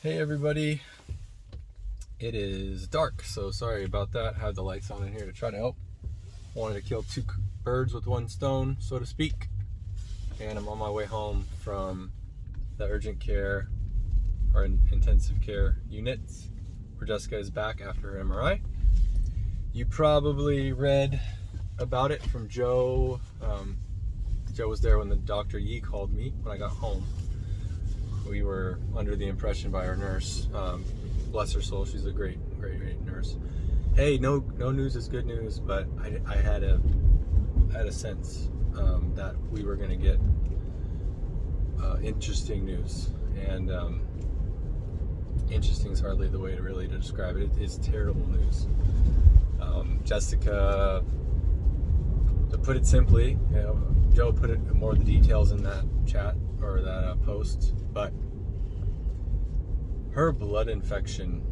Hey everybody, it is dark, so sorry about that. I have the lights on in here to try to help. Wanted to kill two birds with one stone, so to speak. And I'm on my way home from the urgent care or intensive care units where Jessica is back after her MRI. You probably read about it from Joe. Joe was there when the Dr. Yee called me when I got home. We were under the impression by our nurse, bless her soul, she's a great nurse. Hey, no news is good news, but I had a sense that we were going to get interesting news, and interesting is hardly the way to describe it. It's terrible news. Jessica, to put it simply, Joe put it more of the details in that chat or that post, but her blood infection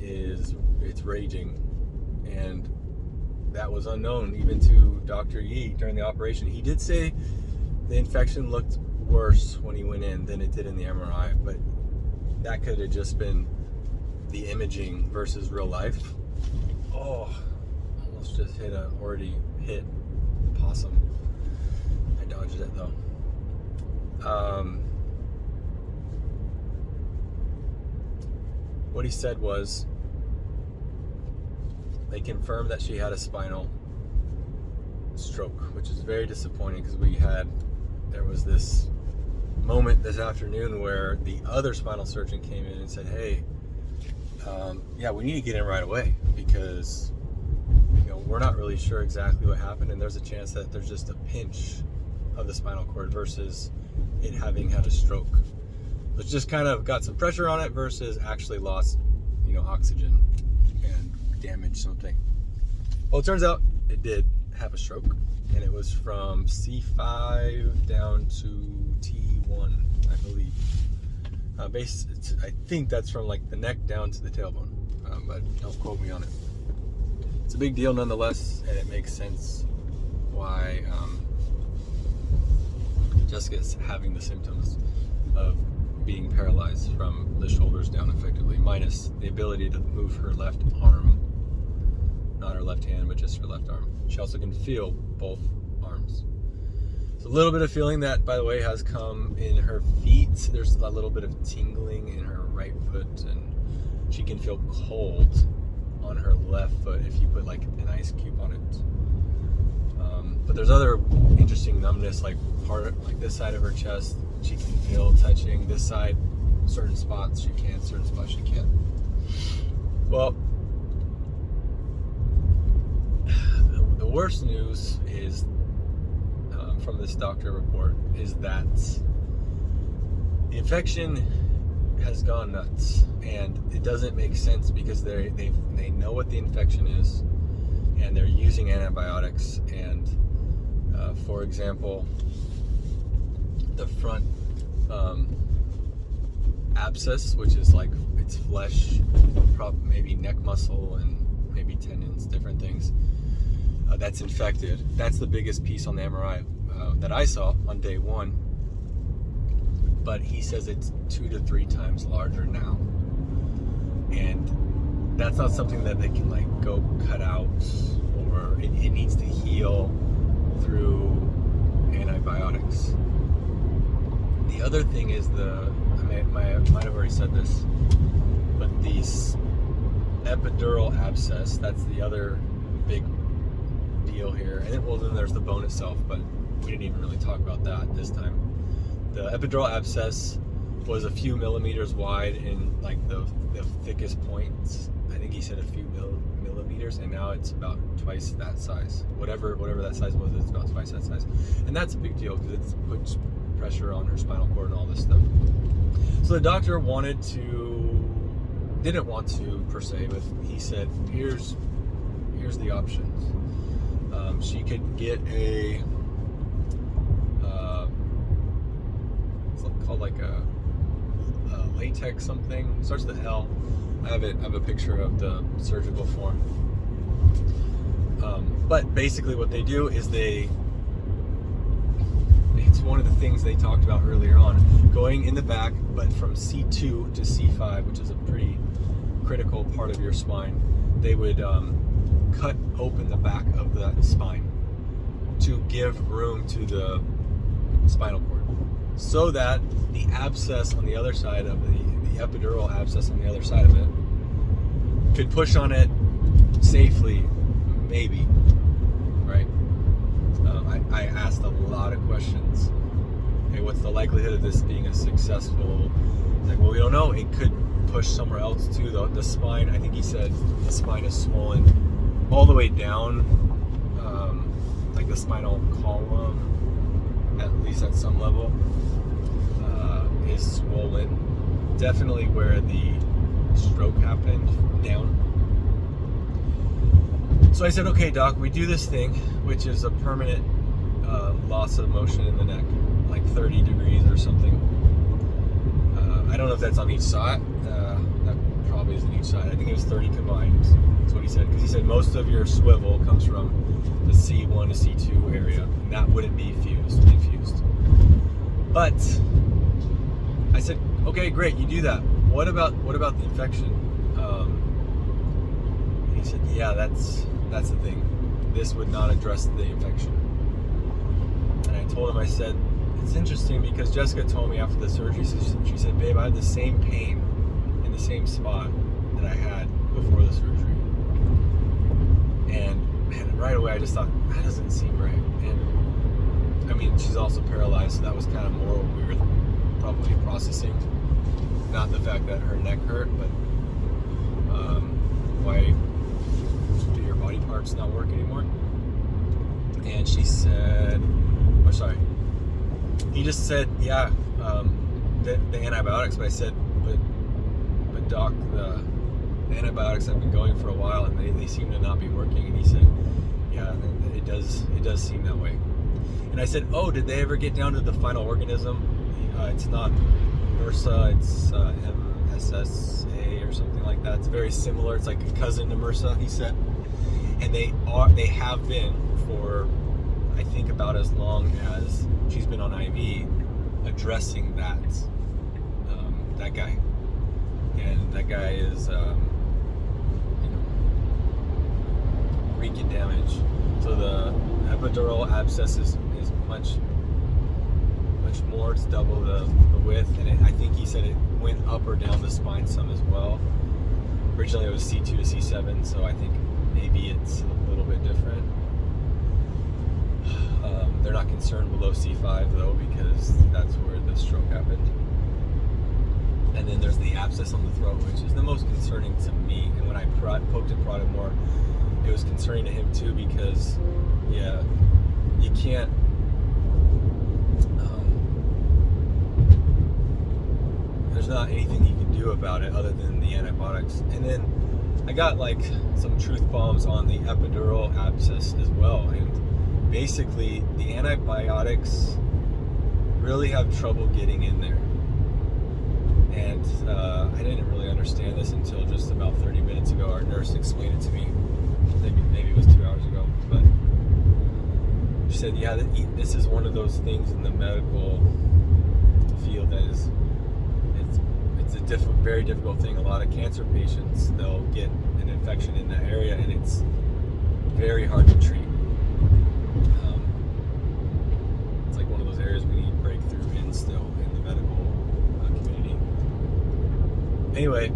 it's raging, and that was unknown even to Dr. Yee during the operation. He did say the infection looked worse when he went in than it did in the MRI, but that could have just been the imaging versus real life. Oh, almost just hit a already hit possum. I dodged it though. What he said was they confirmed that she had a spinal stroke, which is very disappointing because there was this moment this afternoon where the other spinal surgeon came in and said, hey, we need to get in right away because we're not really sure exactly what happened, and there's a chance that there's just a pinch of the spinal cord versus it having had a stroke. It just kind of got some pressure on it versus actually lost, oxygen and damaged something. Well, it turns out it did have a stroke, and it was from C5 down to T1, I believe. I think that's from like the neck down to the tailbone, but don't quote me on it. It's a big deal nonetheless, and it makes sense why Jessica's having the symptoms of being paralyzed from the shoulders down effectively, minus the ability to move her left arm, not her left hand, but just her left arm. She also can feel both arms. It's a little bit of feeling that, by the way, has come in her feet. There's a little bit of tingling in her right foot, and she can feel cold on her left foot if you put like an ice cube on it. But there's other interesting numbness, like this side of her chest, she can feel touching. This side, certain spots she can't, certain spots she can't. Well, the worst news is from this doctor report is that the infection has gone nuts, and it doesn't make sense because they know what the infection is, and they're using antibiotics. And for example, the front abscess, which is like it's flesh, maybe neck muscle and maybe tendons, different things, that's infected. That's the biggest piece on the MRI that I saw on day one, but he says it's 2 to 3 times larger now, and that's not something that they can like go cut out, or it needs to heal through antibiotics. The other thing is I might have already said this, but the epidural abscess, that's the other big deal here. And then there's the bone itself, but we didn't even really talk about that this time. The epidural abscess was a few millimeters wide in like the thickest points. I think he said a few millimeters, and now it's about twice that size. Whatever that size was, it's about twice that size. And that's a big deal because it puts pressure on her spinal cord and all this stuff. So the doctor didn't want to per se, but he said, here's the options. She could get it's called like a latex something, starts with L. I have a picture of the surgical form. But basically what they do is they it's one of the things they talked about earlier on, going in the back, but from C2 to C5, which is a pretty critical part of your spine. They would cut open the back of the spine to give room to the spinal cord, so that the abscess on the other side of the epidural abscess on the other side of it could push on it safely, maybe, right? I asked a lot of questions. Hey, what's the likelihood of this being a successful? Like, well, we don't know. It could push somewhere else too. The spine, I think he said the spine is swollen all the way down, like the spinal column, at least at some level, is swollen. Definitely where the stroke happened, down. So I said, okay, doc, we do this thing, which is a permanent loss of motion in the neck, like 30 degrees or something. I don't know if that's on each side. That probably is on each side. I think it was 30 combined. That's what he said. Because he said most of your swivel comes from the C1 to C2 area, and that wouldn't be infused. But I said, okay, great, you do that. What about the infection? And he said, yeah, that's the thing. This would not address the infection. And I told him, I said, it's interesting because Jessica told me after the surgery, she said, babe, I had the same pain in the same spot that I had before the surgery. And man, right away I just thought, that doesn't seem right. And I mean, she's also paralyzed, so that was kind of more what we were probably processing. Not the fact that her neck hurt, but why do your body parts not work anymore? And she said, he just said, yeah, the antibiotics. But I said, but doc, the antibiotics have been going for a while and they seem to not be working. And he said, yeah, it does seem that way. And I said, oh, did they ever get down to the final organism? It's not MRSA, it's MSSA or something like that. It's very similar. It's like a cousin to MRSA, he said. And they have been for, I think, about as long as she's been on IV, addressing that guy. And that guy is wreaking damage. So the epidural abscess is much more. It's double the width, and I think he said it went up or down the spine some as well. Originally it was C2 to C7, so I think maybe it's a little bit different. They're not concerned below C5 though, because that's where the stroke happened. And then there's the abscess on the throat, which is the most concerning to me. And when I poked and prodded more, it was concerning to him too, because yeah, you can't there's not anything you can do about it other than the antibiotics. And then I got like some truth bombs on the epidural abscess as well, and basically the antibiotics really have trouble getting in there. And I didn't really understand this until just about 30 minutes ago. Our nurse explained it to me. Maybe it was 2 hours ago, but she said, yeah, this is one of those things in the medical field that is, it's a very difficult thing. A lot of cancer patients, they'll get an infection in that area, and it's very hard to treat. It's like one of those areas we need breakthrough in still in the medical community. Anyway,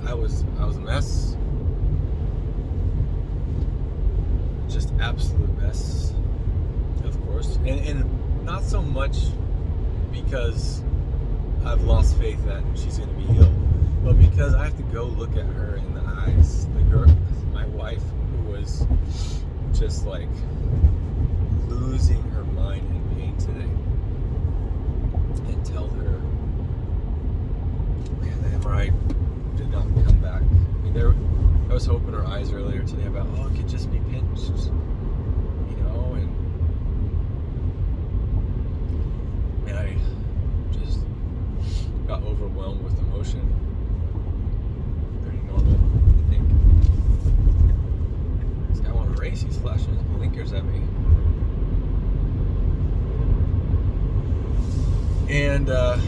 I was a mess. Just absolute mess, of course, and not so much because I've lost faith that she's going to be healed, but because I have to go look at her in the eyes, the girl, my wife, who was just like losing her mind in pain today, and tell her, man, the MRI did not come back. I mean, I was hoping her eyes earlier today about, oh, it could just be pinched, you know, and I just got overwhelmed with emotion. Pretty normal, I think. at me. And I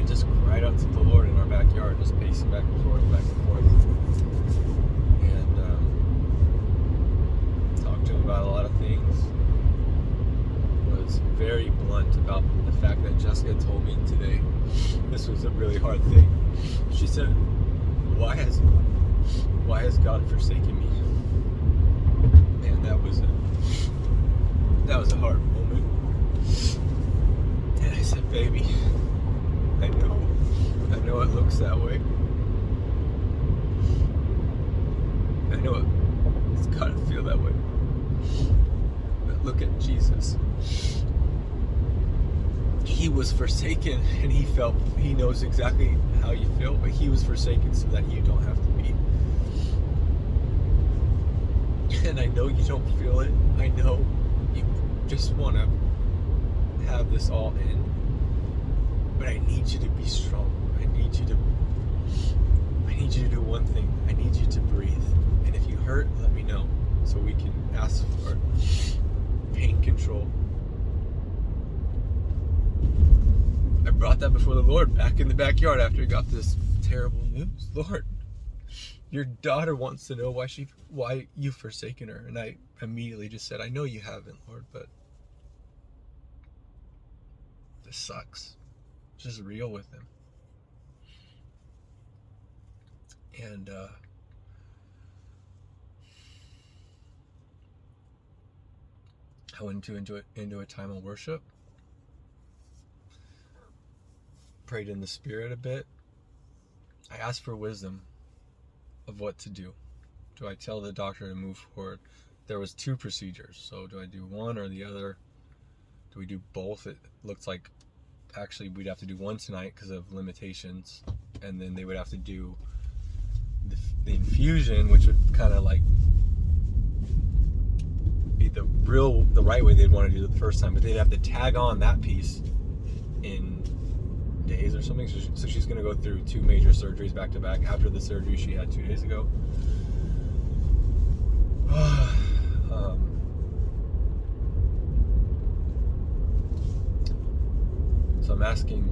just cried out to the Lord in our backyard, just pacing back and forth, and talked to him about a lot of things. Was very blunt about the fact that Jessica told me today this was a really hard thing. She said, why has God forsaken me? Man, that was a hard moment. And I said, baby, I know it looks that way. I know it's gotta feel that way. But look at Jesus. He was forsaken, and he knows exactly how you feel, but he was forsaken so that you don't have to be. And I know you don't feel it. I know you just want to have this all in. But I need you to be strong. I need you to do one thing. I need you to breathe. And if you hurt, let me know so we can ask for pain control. I brought that before the Lord back in the backyard after he got this terrible news. Lord, your daughter wants to know why you've forsaken her. And I immediately just said, I know you haven't, Lord, but this sucks. Just real with him. And I went into a time of worship. Prayed in the Spirit a bit. I asked for wisdom of what to do. Do I tell the doctor to move forward? There was 2 procedures, so do I do one or the other? Do we do both? It looks like actually we'd have to do one tonight because of limitations, and then they would have to do the infusion, which would kind of like be the right way they'd want to do it the first time, but they'd have to tag on that piece in days or something. So she's going to go through 2 major surgeries back to back after the surgery she had 2 days ago. So I'm asking,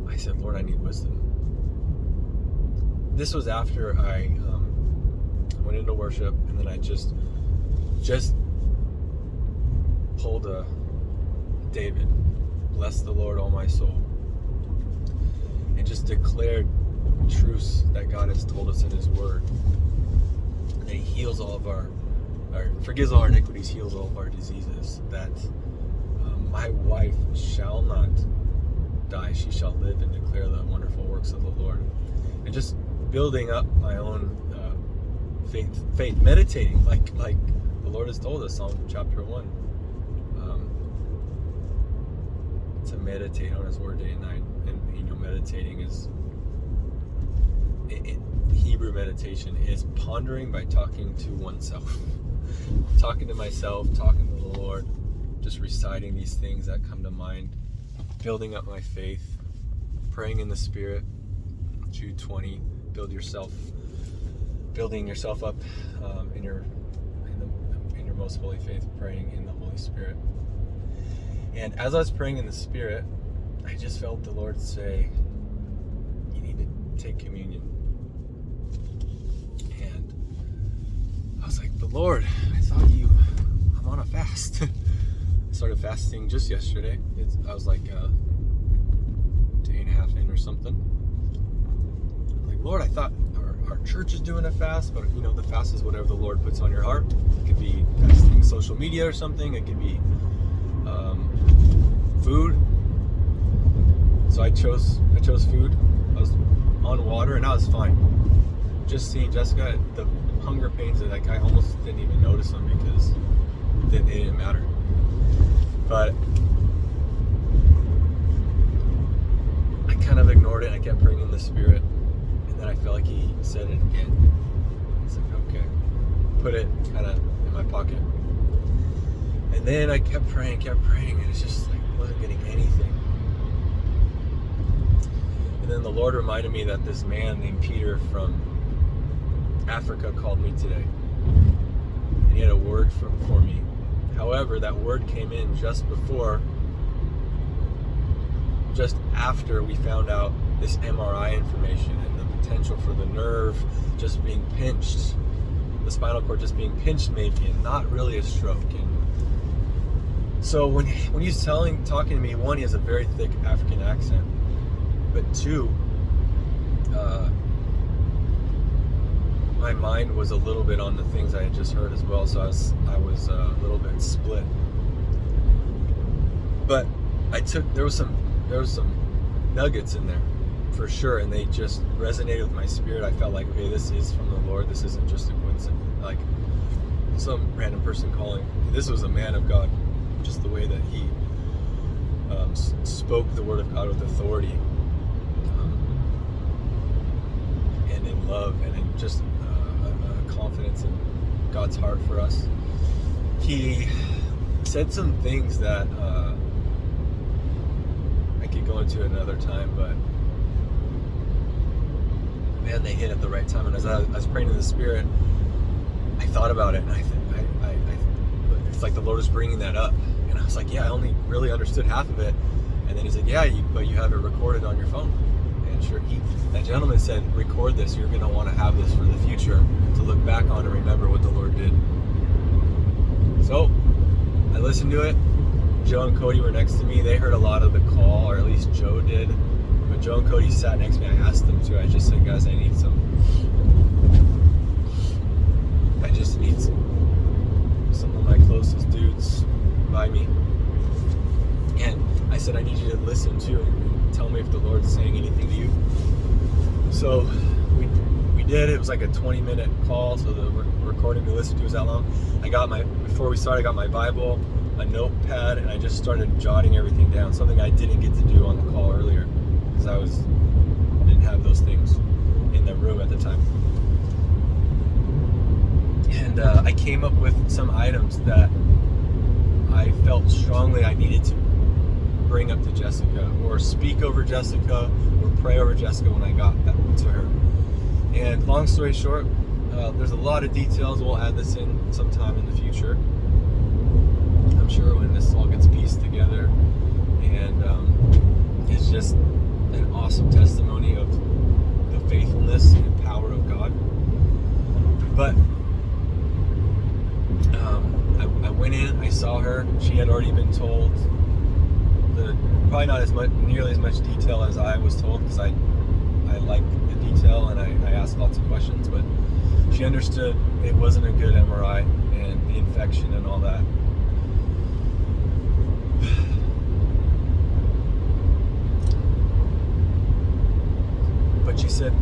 I said, Lord, I need wisdom. This was after I went into worship, and then I just pulled a David, bless the Lord, all my soul, and just declared truths that God has told us in his word. And he heals all of our forgives all our iniquities, heals all of our diseases, that my wife shall not die, she shall live and declare the wonderful works of the Lord. And just building up my own faith, meditating like the Lord has told us, Psalm chapter 1, to meditate on his word day and night. And meditating is, in Hebrew meditation is pondering by talking to oneself, talking to myself, talking to the Lord, just reciting these things that come to mind, building up my faith, praying in the Spirit. Jude 20, building yourself up in your most holy faith, praying in the Holy Spirit. And as I was praying in the Spirit, I just felt the Lord say, you need to take communion. And I was like, but Lord, I thought I'm on a fast. I started fasting just yesterday. I was like a day and a half in or something. I'm like, Lord, I thought our church is doing a fast, but the fast is whatever the Lord puts on your heart. It could be fasting social media or something. It could be food. So I chose food. I was on water and I was fine. Just seeing Jessica, the hunger pains, that I almost didn't even notice them because they didn't matter. But I kind of ignored it. I kept praying in the Spirit, and then I felt like he said it again. He's like, okay, put it kind of in my pocket. And then I kept praying, and it's just like wasn't getting anything. And then the Lord reminded me that this man named Peter from Africa called me today. word for me. However, that word came in just after we found out this MRI information and the potential for the nerve just being pinched, the spinal cord just being pinched maybe, and not really a stroke. And so when he's talking to me, one, he has a very thick African accent, but two, my mind was a little bit on the things I had just heard as well, so I was a little bit split. But there was some nuggets in there for sure, and they just resonated with my spirit. I felt like, okay, this is from the Lord. This isn't just a coincidence, like some random person calling. This was a man of God, just the way that he spoke the word of God with authority, and in love, and in just confidence in God's heart for us. He said some things that I could go into another time, but man, they hit at the right time. And as I was praying in the Spirit, I thought about it, and it's like the Lord was bringing that up, and I was like, yeah, I only really understood half of it. And then he's like, yeah, but you have it recorded on your phone. And sure, that gentleman said, record this. You're going to want to have this for the future to look back on and remember what the Lord did. So I listened to it. Joe and Cody were next to me. They heard a lot of the call, or at least Joe did. But Joe and Cody sat next to me. I asked them to. I just said, guys, I just need some of my closest dudes by me. And I said, I need you to listen to and tell me if the Lord's saying anything to you. So we did. It was like a 20-minute call, so the recording we listened to was that long. Before we started, I got my Bible, a notepad, and I just started jotting everything down, something I didn't get to do on the call earlier, because I didn't have those things in the room at the time. And I came up with some items that I felt strongly I needed to bring up to Jessica, or speak over Jessica, or pray over Jessica when I got to her. And long story short, there's a lot of details. We'll add this in sometime in the future, I'm sure, when this all gets pieced together. And it's just an awesome testimony of the faithfulness and power of God. But I went in, I saw her. She had already been told, probably not nearly as much detail as I was told, because I like the detail and I asked lots of questions, but she understood it wasn't a good MRI and the infection and all that. But she said,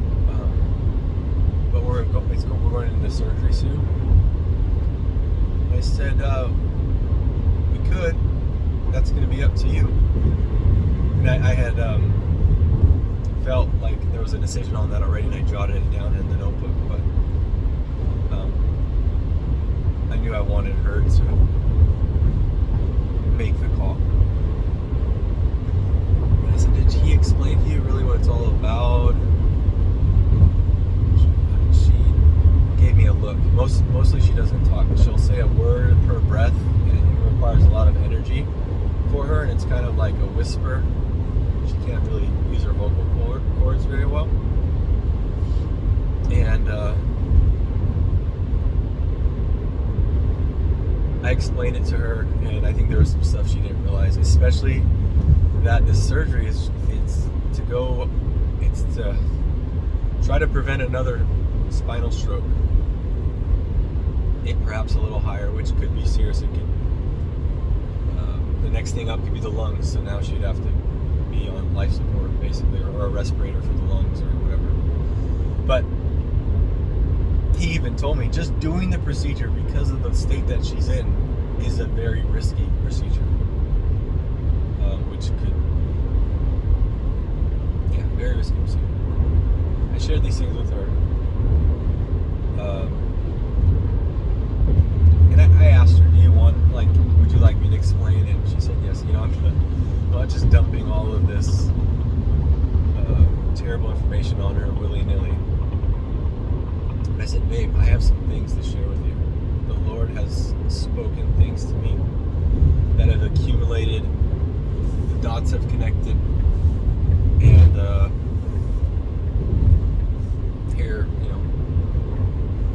but we're going into surgery soon. I said, we could. That's going to be up to you. And I had felt like there was a decision on that already, and I jotted it down in the notebook. But I knew I wanted her to make the call. And I said, did he explain to you really what it's all about? She gave me a look. Mostly she doesn't talk. She'll say a word per breath, and it requires a lot of energy for her, and it's kind of like a whisper. She can't really use her vocal cords very well. And I explained it to her, and I think there was some stuff she didn't realize, especially that this surgery it's to try to prevent another spinal stroke, perhaps a little higher, which could be serious. It could, the next thing up could be the lungs, so now she'd have to be on life support basically, or a respirator for the lungs or whatever. But he even told me just doing the procedure, because of the state that she's in, is a very risky procedure, which could, very risky procedure. I shared these things with her, and I asked her, would you like me to explain? And she said yes. I'm not just dumping all of this terrible information on her willy-nilly. I said, babe, I have some things to share with you. The Lord has spoken things to me that have accumulated. The dots have connected, and here,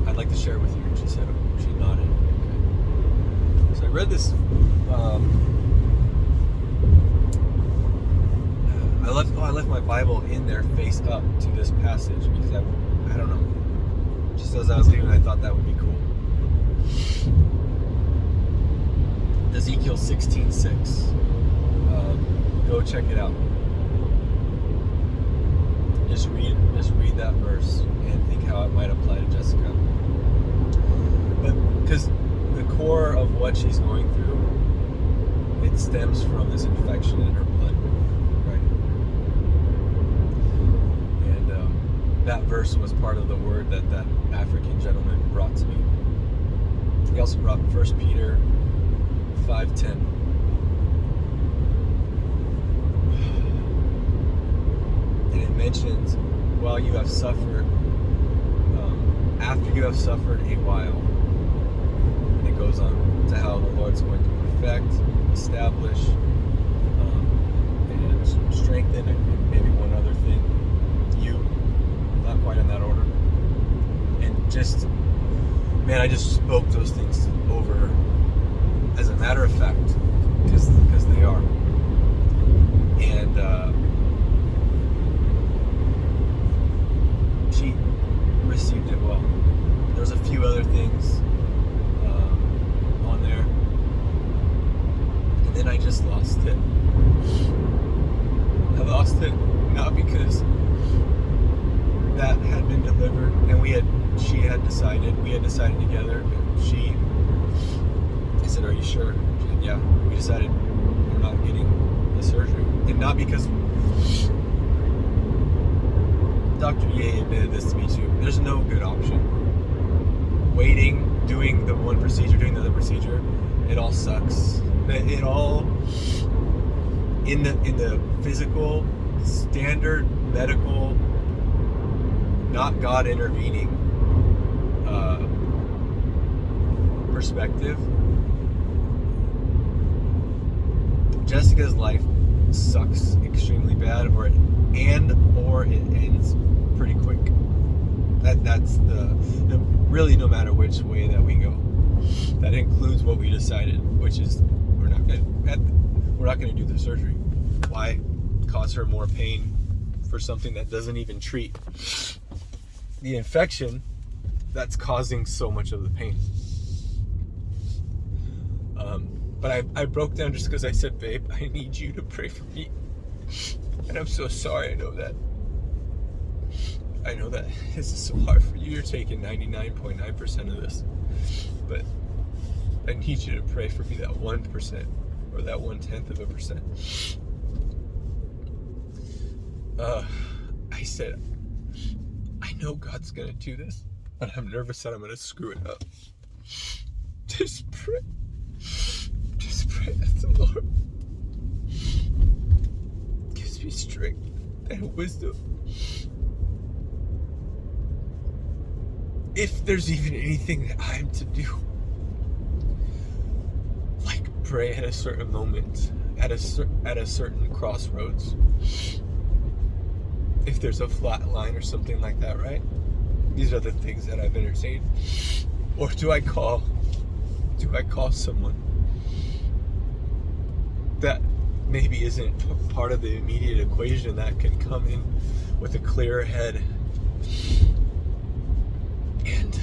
I'd like to share with you. And she said, she nodded. Okay. So I read this. I left my Bible in there face up to this passage because I don't know. Just as I was leaving, I thought that would be cool. Ezekiel 16:6. Go check it out. Just read that verse and think how it might apply to Jessica. But because the core of what she's going through, it stems from this infection in her blood, right? And that verse was part of the word that African gentleman brought to me. He also brought 1 Peter 5:10. And it mentions, while you have suffered, after you have suffered a while. And it goes on to how the Lord's going to perfect, establish, and strengthen, and maybe one other thing. Not quite in that order. And just, man, I just spoke those things over her. As a matter of fact, because they are. And she received it well. There's a few other things on there. And then I just lost it. I lost it not because that had been delivered and we had decided together. I said, are you sure? She said, yeah. We decided we're not getting the surgery. And not because Dr. Ye admitted this to me too. There's no good option. Waiting, doing the one procedure, doing the other procedure, it all sucks. It all, in the physical, standard medical, not God intervening perspective, Jessica's life sucks extremely bad, or it ends pretty quick. That's really no matter which way that we go. That includes what we decided, which is we're not going to do the surgery. Why cause her more pain for something that doesn't even treat the infection that's causing so much of the pain? But I broke down just because I said, babe, I need you to pray for me. And I'm so sorry. I know that this is so hard for you. You're taking 99.9% of this. But I need you to pray for me that 1% or that 0.1%. I said, I know God's going to do this, but I'm nervous that I'm going to screw it up. Just pray. Just pray that the Lord gives me strength and wisdom. If there's even anything that I'm to do. Like pray at a certain moment, at a certain crossroads. If there's a flat line or something like that, right? These are the things that I've entertained. Or do I call someone that maybe isn't part of the immediate equation that can come in with a clearer head and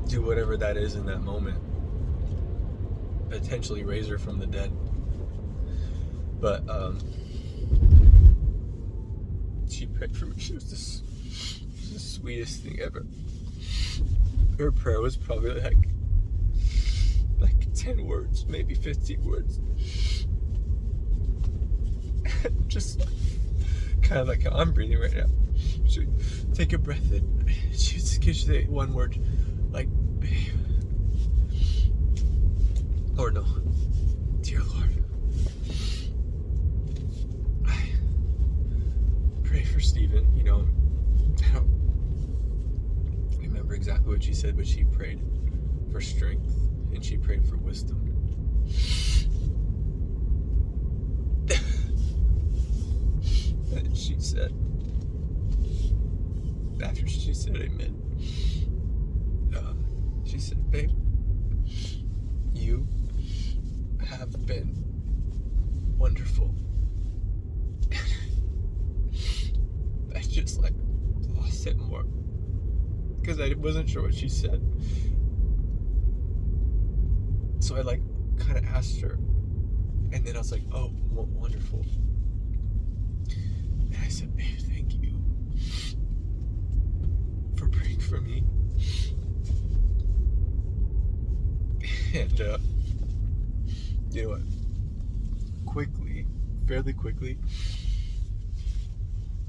do whatever that is in that moment, potentially raise her from the dead. But she prayed for me. She was the sweetest thing ever. Her prayer was probably like 10 words, maybe 15 words. Just kind of like how I'm breathing right now. She would take a breath in. She would say one word, like, babe. Or no, dear Lord. I pray for Stephen. I don't remember exactly what she said, but she prayed for strength and she prayed for wisdom. And she said, after she said amen, she said, babe, you have been wonderful. I just lost it more because I wasn't sure what she said. So I kind of asked her, and then I was like, oh, wonderful. And I said, babe, thank you for praying for me. And you know what? Fairly quickly,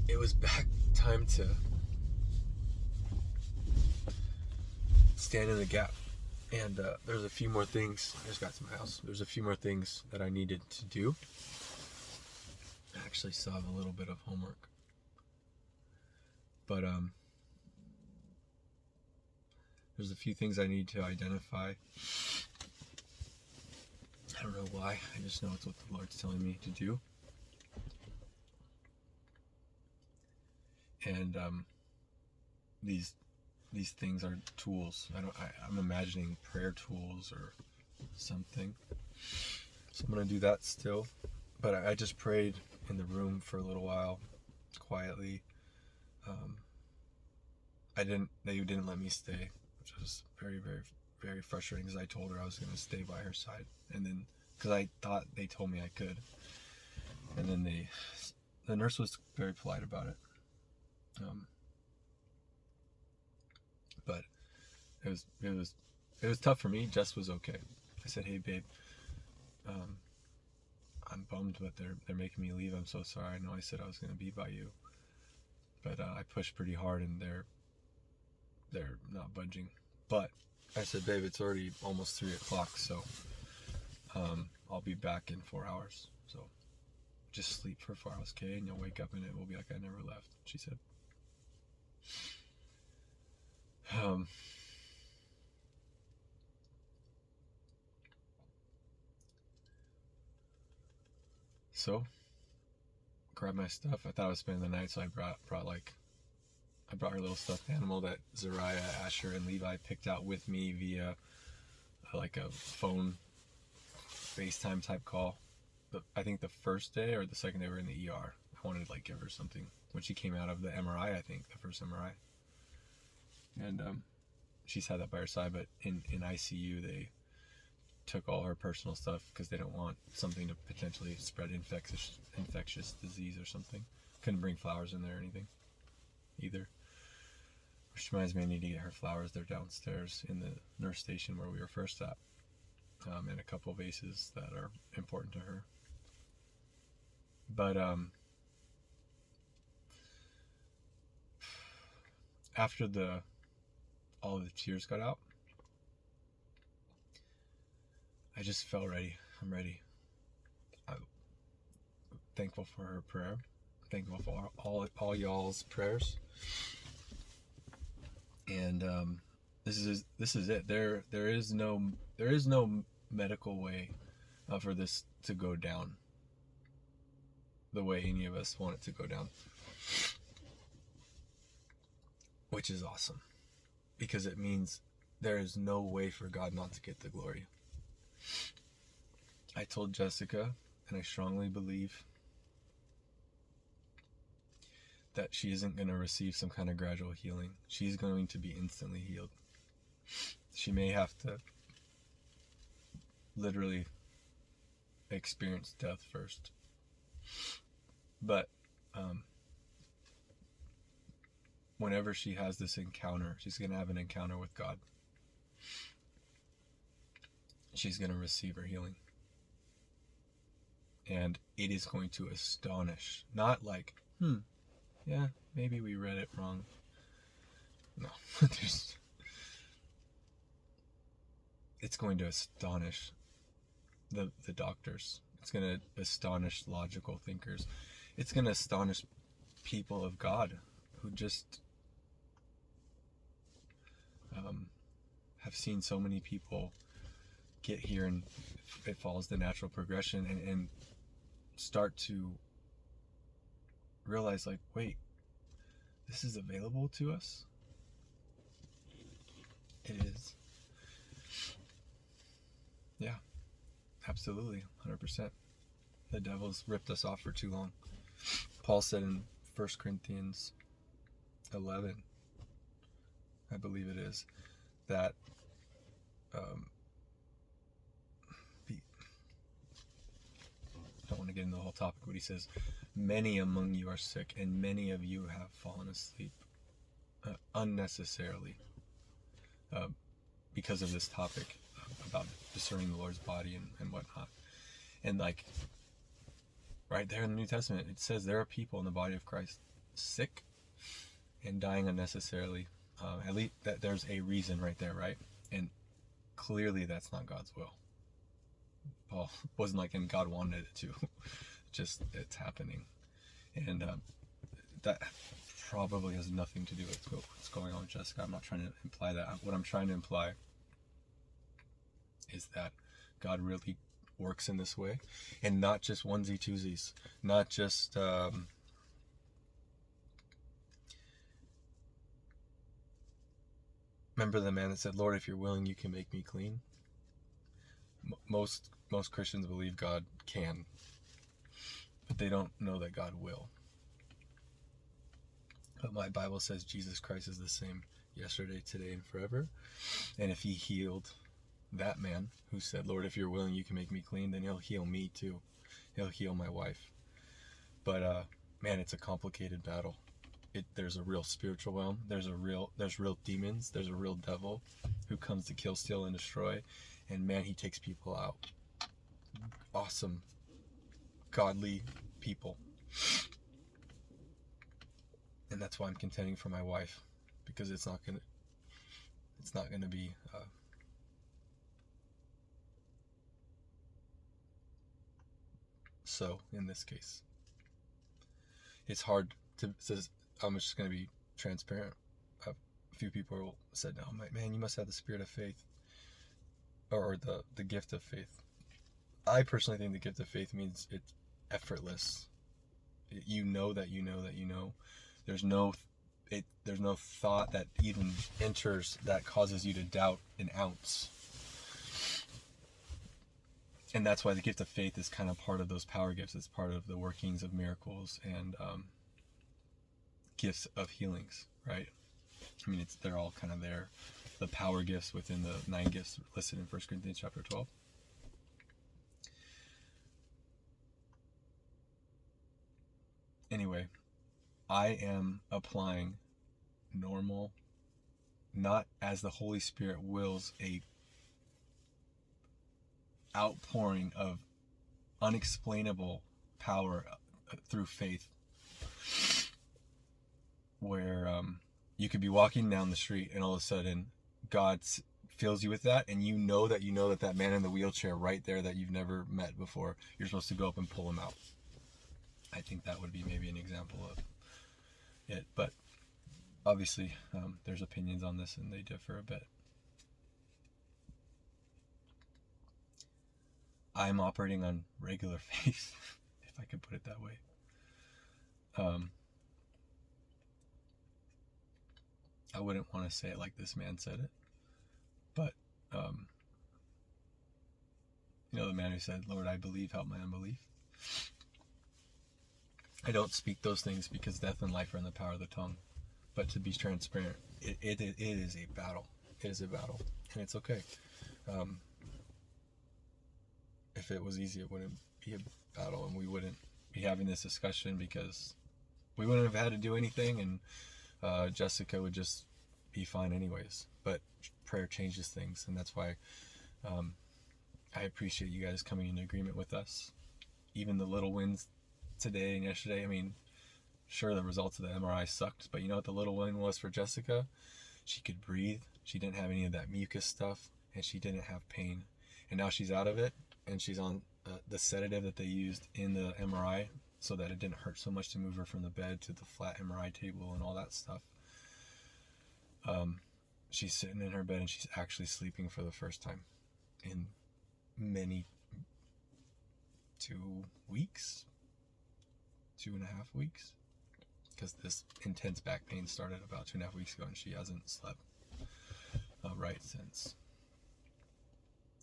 it was back time to stand in the gap. And there's a few more things. I just got to my house. There's a few more things that I needed to do. I actually still have a little bit of homework. But there's a few things I need to identify. I don't know why. I just know it's what the Lord's telling me to do. And these things are tools. I'm imagining prayer tools or something. So I'm gonna do that still. But I just prayed in the room for a little while, quietly. They didn't let me stay, which was very, very, very frustrating because I told her I was gonna stay by her side, and then because I thought they told me I could, and then the nurse was very polite about it. But it was tough for me. Jess was okay. I said, hey babe, I'm bummed, but they're making me leave. I'm so sorry. I know I said I was going to be by you, but I pushed pretty hard and they're not budging. But I said, babe, it's already almost 3 o'clock, so I'll be back in 4 hours. So just sleep for 4 hours, okay? And you'll wake up and it will be like I never left, she said. So grabbed my stuff. I thought I was spending the night, so I brought her little stuffed animal that Zariah, Asher, and Levi picked out with me via a phone FaceTime type call. I think the first day or the second day we were in the ER. I wanted to give her something when she came out of the MRI. I think the first MRI, and she's had that by her side. But in ICU, they took all her personal stuff because they don't want something to potentially spread infectious disease or something. Couldn't bring flowers in there or anything either. Which reminds me, I need to get her flowers. They're downstairs in the nurse station where we were first at, and a couple vases that are important to her. But after all of the tears got out, I just felt ready. I'm ready. I'm thankful for her prayer. Thankful for all y'all's prayers. And this is it. There is no medical way for this to go down the way any of us want it to go down, which is awesome, because it means there is no way for God not to get the glory. I told Jessica, and I strongly believe that she isn't going to receive some kind of gradual healing. She's going to be instantly healed. She may have to literally experience death first. But whenever she has this encounter, she's going to have an encounter with God. She's going to receive her healing. And it is going to astonish. Not yeah, maybe we read it wrong. No. It's going to astonish the doctors. It's going to astonish logical thinkers. It's going to astonish people of God who just I've seen so many people get here and it follows the natural progression and start to realize, like, wait, this is available to us. It is. Yeah, absolutely, 100%. The devil's ripped us off for too long. Paul said in 1 Corinthians 11, I believe it is, that I don't want to get into the whole topic, but he says, many among you are sick, and many of you have fallen asleep unnecessarily because of this topic about discerning the Lord's body and whatnot. And like right there in the New Testament, it says there are people in the body of Christ sick and dying unnecessarily. At least that there's a reason right there, right? And clearly that's not God's will. Paul wasn't like, and God wanted it to. Just it's happening. And that probably has nothing to do with what's going on with Jessica. I'm not trying to imply that. What I'm trying to imply is that God really works in this way, and not just onesie twosies, not just remember the man that said, Lord, if you're willing, you can make me clean. Most Christians believe God can, but they don't know that God will. But my Bible says Jesus Christ is the same yesterday, today, and forever. And if he healed that man who said, Lord, if you're willing, you can make me clean, then he'll heal me too. He'll heal my wife. But man, it's a complicated battle. There's a real spiritual realm. There's real demons. There's a real devil who comes to kill, steal, and destroy. And man, he takes people out. Awesome, godly people. And that's why I'm contending for my wife, because it's not gonna be so in this case. It's hard to. I'm just gonna be transparent. A few people said, "No, man, you must have the spirit of faith, or the gift of faith." I personally think the gift of faith means it's effortless. You know that you know that you know. There's no thought that even enters that causes you to doubt an ounce. And that's why the gift of faith is kind of part of those power gifts. It's part of the workings of miracles and gifts of healings, right? I mean, they're all kind of there. The power gifts within the 9 gifts listed in 1 Corinthians chapter 12. Anyway, I am applying normal, not as the Holy Spirit wills, a outpouring of unexplainable power through faith, where you could be walking down the street and all of a sudden God fills you with that, and you know that man in the wheelchair right there that you've never met before, you're supposed to go up and pull him out. I think that would be maybe an example of it, but obviously there's opinions on this and they differ a bit. I'm operating on regular faith, if I could put it that way. I wouldn't want to say it like this man said it, but the man who said, Lord, I believe, help my unbelief. I don't speak those things because death and life are in the power of the tongue. But to be transparent, it is a battle. It is a battle, and it's okay. If it was easy, it wouldn't be a battle, and we wouldn't be having this discussion, because we wouldn't have had to do anything, and Jessica would just be fine anyways. But prayer changes things, and that's why I appreciate you guys coming into agreement with us. Even the little wins today and yesterday. I mean, sure, the results of the MRI sucked, but you know what the little win was for Jessica? She could breathe. She didn't have any of that mucus stuff, and she didn't have pain. And now she's out of it, and she's on the sedative that they used in the MRI so that it didn't hurt so much to move her from the bed to the flat MRI table and all that stuff. she's sitting in her bed and she's actually sleeping for the first time in many 2 weeks, 2.5 weeks, because this intense back pain started about 2.5 weeks ago and she hasn't slept right since.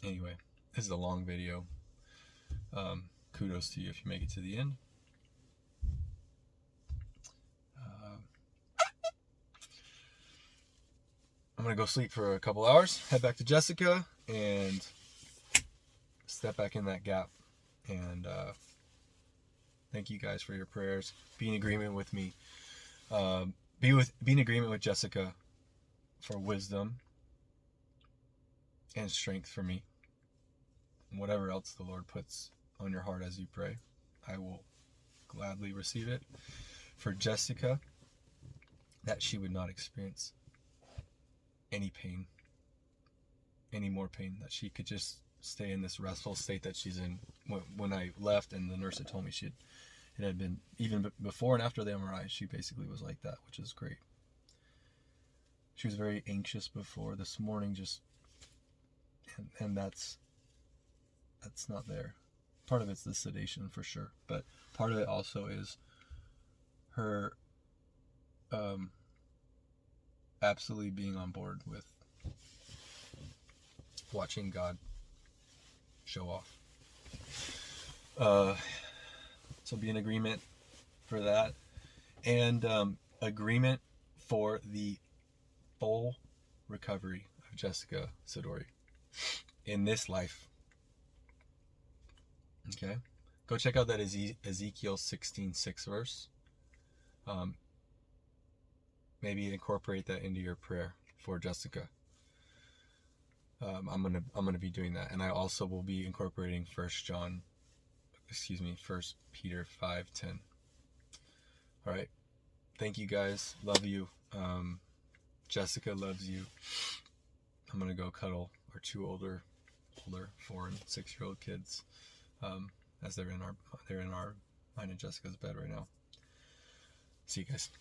Anyway, this is a long video. Kudos to you if you make it to the end. I'm gonna go sleep for a couple hours, head back to Jessica, and step back in that gap. And thank you guys for your prayers. Be in agreement with me. Be in agreement with Jessica for wisdom and strength for me. And whatever else the Lord puts on your heart as you pray, I will gladly receive it. For Jessica, that she would not experience any pain, any more pain, that she could just stay in this restful state that she's in. When I left and the nurse had told me it had been, even before and after the MRI, she basically was like that, which is great. She was very anxious before. This morning, just, and that's not there. Part of it's the sedation for sure, but part of it also is her absolutely being on board with watching God show off. So be in agreement for that, and agreement for the full recovery of Jessica Sidori in this life. Okay, go check out that Ezekiel 16:6 verse. Maybe incorporate that into your prayer for Jessica. I'm gonna be doing that, and I also will be incorporating 1 Peter 5:10. All right, thank you guys. Love you. Jessica loves you. I'm gonna go cuddle our 2 older 4 and 6-year-old kids, as they're in mine and Jessica's bed right now. See you guys.